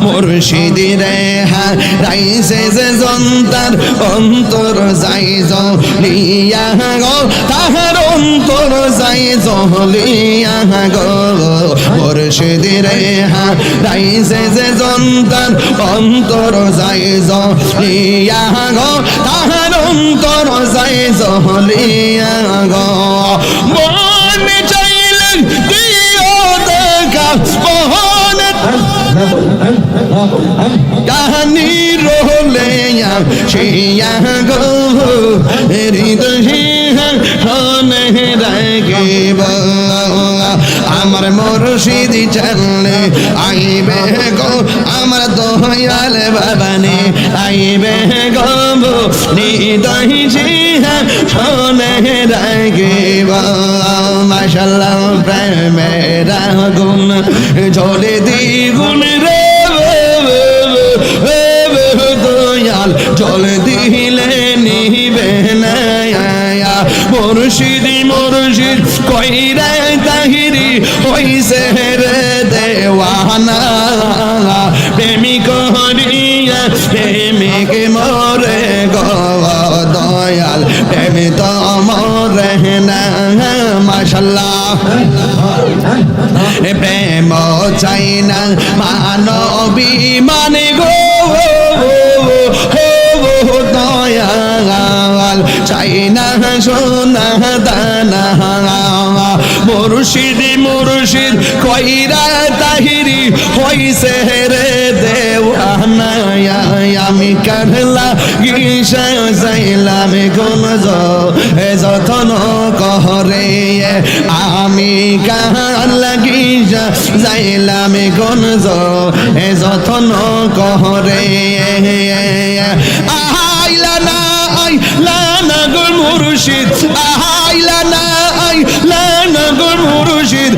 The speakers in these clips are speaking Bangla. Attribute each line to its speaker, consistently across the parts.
Speaker 1: মুর্শিদি রে হারাইছে যে জন্তার অন্তর যাই জলিয়া গো তাহার অন্তর যাই জলিয়া গো মুর্শিদি রে হারাইছে যে জন্তার অন্তর যাই জলিয়া গো তাহার অন্তর যাই জলিয়া গো মন চাইলে দিও দেখা মোহন কাহানি রোলে শিয়া গো হৃদয় হনে রাখিব আমার মুর্শিদি চললে আইবে গো আমার দয়াল বাবানে আইবে গো হৃদয় শিয়া হনে রাখিব মাশাআল্লাহ প্রেমের আগুন জ্বলে দ্বিগুণ রে দয়াল জল দিলে নিবে না মুর্শিদি মুর্শিদ কইরা তাহিরি হইছে রে দেওয়ানা প্রেমিক হরিয়া প্রেমিক মরে গো দয়াল প্রেমী তো মরে না মাশাআল্লাহ প্রেম চাই না মানবী মানে গো দয়াল চাই না সোনা দানা মুর্শিদি মুর্শিদ কইরা তাহিরি হইছে রে দেওয়ানা আমি কারলা গিসা যাইলাম গঞ্জ যতন কহরে আমি কারলা গিসা যাইলাম গঞ্জ যতন কহরে আইলা না আইলা না গো মুর্শিদ আইলা না আইলা না গো মুর্শিদ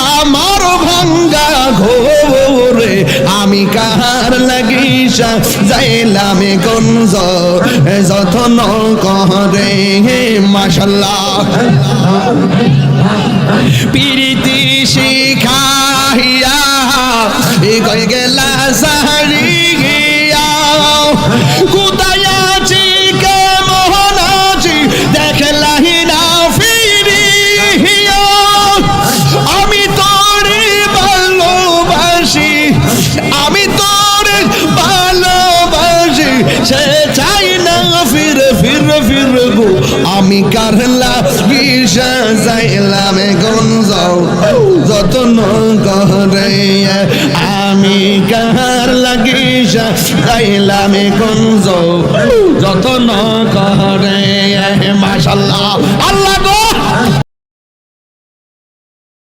Speaker 1: আমার ভাঙ্গা ঘোরে আমি কাহার লাগিসা যাইলাম গঞ্জ যতন কহরে মাশাআল্লাহ প্রীতি শিখাইয়া কই গেলা সাহারিয়া কোথায় আছি কেমন আছি দেখলাহি না ফিরিয়া আমি তোরে ভালোবাসি আমি তোরে ভালোবাসি সে চাই না ফির গো আমি কারলা গিসা যাইলাম গঞ্জ যতন করে আমি কার লাগিসা যাইলাম গঞ্জ যতন করে মাশাআল্লাহ